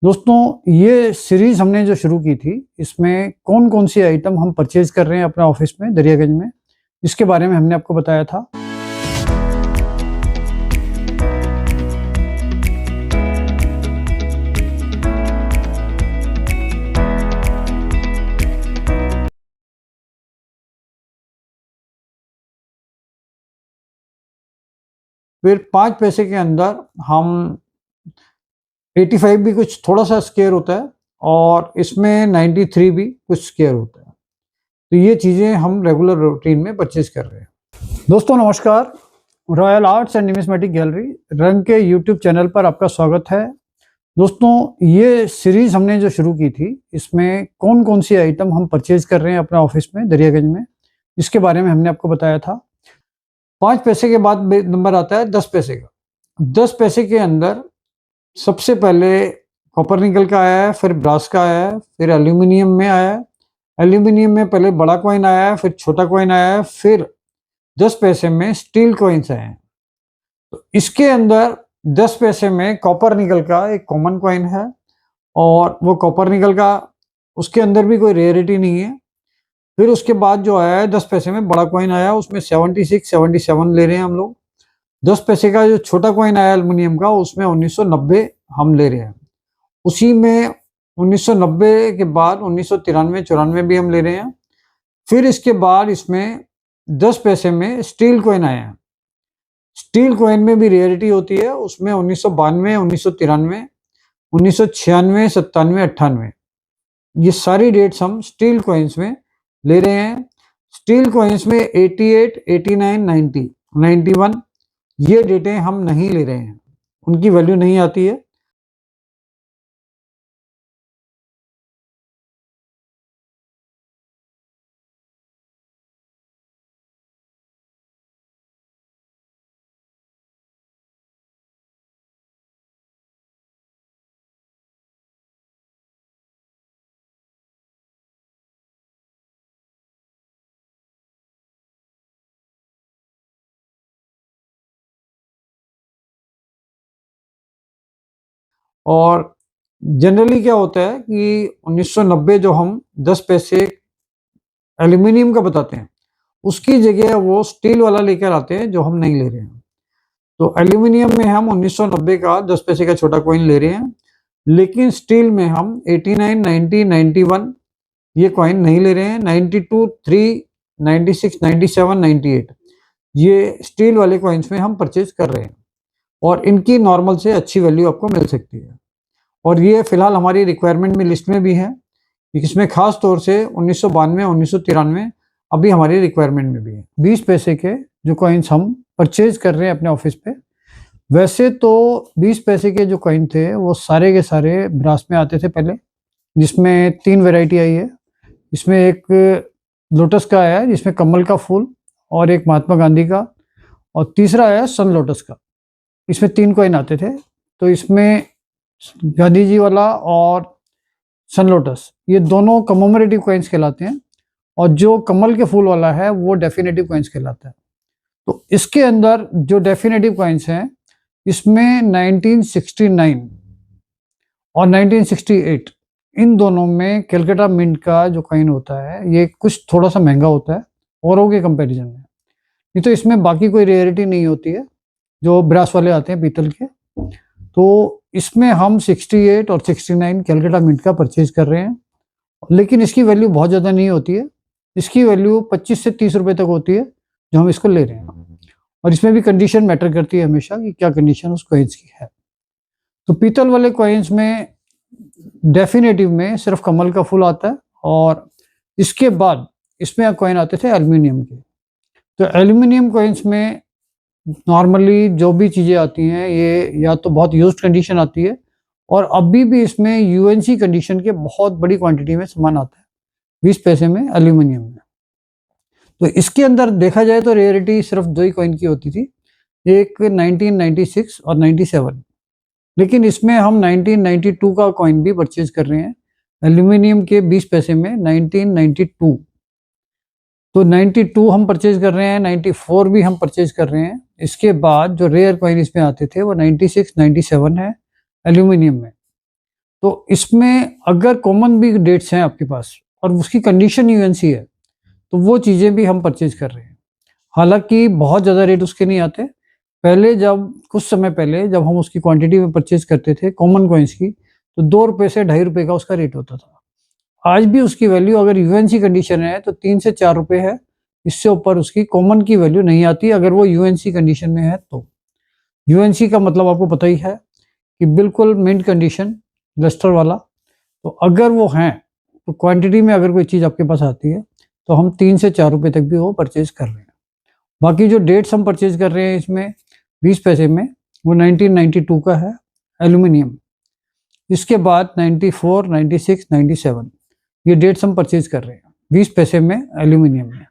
दोस्तों ये सीरीज हमने जो शुरू की थी इसमें कौन कौन सी आइटम हम परचेज कर रहे हैं अपने ऑफिस में दरियागंज में, इसके बारे में हमने आपको बताया था। फिर 5 पैसे के अंदर हम 85 भी कुछ थोड़ा सा स्केयर होता है और इसमें 93 भी कुछ स्केयर होता है। तो ये चीज़ें हम रेगुलर रूटीन में परचेज कर रहे हैं। दोस्तों नमस्कार, royal arts and numismatic gallery रंग के यूट्यूब चैनल पर आपका स्वागत है। दोस्तों ये सीरीज हमने जो शुरू की थी इसमें कौन कौन सी आइटम हम परचेज कर रहे हैं अपने ऑफिस में दरियागंज में, इसके बारे में हमने आपको बताया था। 5 पैसे के बाद नंबर आता है 10 पैसे का। 10 पैसे के अंदर सबसे पहले कॉपर निकल का आया है, फिर ब्रास का आया है, फिर एल्यूमिनियम में आया है। एल्यूमिनियम में पहले बड़ा कॉइन आया है, फिर छोटा कॉइन आया है, फिर 10 पैसे में स्टील कॉइन्स आए हैं। तो इसके अंदर 10 पैसे में कॉपर निकल का एक कॉमन कॉइन है और वो कॉपर निकल का उसके अंदर भी कोई रेयरिटी नहीं है। फिर उसके बाद जो आया है 10 पैसे में बड़ा कॉइन आया, उसमें 76 77 ले रहे हैं हम लोग। 10 पैसे का जो छोटा कॉइन आया एल्युमिनियम का उसमें 1990 हम ले रहे हैं। उसी में 1990 के बाद 1993 94 भी हम ले रहे हैं। फिर इसके बाद इसमें 10 पैसे में स्टील कॉइन आए हैं। स्टील कॉइन में भी रेयरिटी होती है, उसमें 1992 1993 1996 97 98 ये सारी डेट्स हम स्टील कॉइन्स में ले रहे हैं। स्टील कॉइन्स में 88 89 90 91 ये डेटें हम नहीं ले रहे हैं, उनकी वैल्यू नहीं आती है। और जनरली क्या होता है कि 1990 जो हम 10 पैसे एल्यूमिनियम का बताते हैं उसकी जगह वो स्टील वाला लेकर आते हैं जो हम नहीं ले रहे हैं। तो एल्यूमिनियम में हम 1990 का 10 पैसे का छोटा कॉइन ले रहे हैं, लेकिन स्टील में हम 89 90 91 ये कॉइन नहीं ले रहे हैं। 92 3 96 97 98 ये स्टील वाले कॉइन्स में हम परचेज कर रहे हैं और इनकी नॉर्मल से अच्छी वैल्यू आपको मिल सकती है। और ये फिलहाल हमारी रिक्वायरमेंट में लिस्ट में भी है, इसमें खास तौर से 1992 1993 अभी हमारी रिक्वायरमेंट में भी है। 20 पैसे के जो कॉइन्स हम परचेज कर रहे हैं अपने ऑफिस पे, वैसे तो 20 पैसे के जो कॉइन थे वो सारे के सारे ब्रास में आते थे पहले, जिसमें 3 वैरायटी आई है। इसमें एक लोटस का आया है जिसमें कमल का फूल, और एक महात्मा गांधी का, और तीसरा आया सन लोटस का। इसमें 3 कॉइन आते थे। तो इसमें गांधी जी वाला और सन लोटस ये दोनों कमोमरेटिव कॉइन्स कहलाते हैं, और जो कमल के फूल वाला है वो डेफिनेटिव कॉइन्स कहलाता है। तो इसके अंदर जो डेफिनेटिव कॉइन्स हैं इसमें 1969 और 1968 इन दोनों में कैलकाटा मिंट का जो कॉइन होता है ये कुछ थोड़ा सा महंगा होता है औरों के कंपैरिजन में। नहीं तो इसमें बाकी कोई रेयरिटी नहीं होती है जो ब्रास वाले आते हैं पीतल के। तो इसमें हम 68 और 69 कैलकाटा मिंट का परचेज कर रहे हैं, लेकिन इसकी वैल्यू बहुत ज़्यादा नहीं होती है। इसकी वैल्यू 25 से 30 रुपए तक होती है जो हम इसको ले रहे हैं, और इसमें भी कंडीशन मैटर करती है हमेशा कि क्या कंडीशन उस कॉइन्स की है। तो पीतल वाले कॉइन्स में डेफिनेटिव में सिर्फ कमल का फूल आता है, और इसके बाद इसमें कॉइन आते थे एल्यूमिनियम के। तो एल्यूमिनियम कॉइन्स में नॉर्मली जो भी चीज़ें आती हैं ये या तो बहुत यूज्ड कंडीशन आती है, और अभी भी इसमें यूएनसी कंडीशन के बहुत बड़ी क्वांटिटी में सामान आता है 20 पैसे में एल्यूमिनियम में। तो इसके अंदर देखा जाए तो रेयरिटी सिर्फ 2 ही कॉइन की होती थी, एक 1996 और 97, लेकिन इसमें हम 1992 का कॉइन भी परचेज कर रहे हैं एल्यूमिनियम के 20 पैसे में 1992। तो 92 हम परचेज कर रहे हैं, 94 भी हम परचेज कर रहे हैं। इसके बाद जो रेयर कॉइन इसमें आते थे वो 96 97 है एल्यूमिनियम में। तो इसमें अगर कॉमन भी डेट्स हैं आपके पास और उसकी कंडीशन यूएनसी है, तो वो चीज़ें भी हम परचेज कर रहे हैं। हालांकि बहुत ज़्यादा रेट उसके नहीं आते। पहले जब कुछ समय पहले जब हम उसकी क्वांटिटी में परचेज करते थे कॉमन कॉइन्स की, तो 2 रुपए से ₹2.5 का उसका रेट होता था। आज भी उसकी वैल्यू अगर यूएनसी कंडीशन है तो 3 से 4 रुपए है। इससे ऊपर उसकी कॉमन की वैल्यू नहीं आती अगर वो यूएनसी कंडीशन में है तो। यूएनसी का मतलब आपको पता ही है कि बिल्कुल मिंट कंडीशन, लस्टर वाला। तो अगर वो हैं, तो क्वांटिटी में अगर कोई चीज़ आपके पास आती है, तो हम 3 से 4 रुपए तक भी वो परचेज़ कर रहे हैं। बाकी जो डेट्स हम परचेज़ कर रहे हैं इसमें 20 पैसे में, वो 1992 का है एल्यूमीनियम। इसके बाद 94, 96, 97 ये डेट्स हम परचेज़ कर रहे हैं 20 पैसे में एल्यूमीनियम में।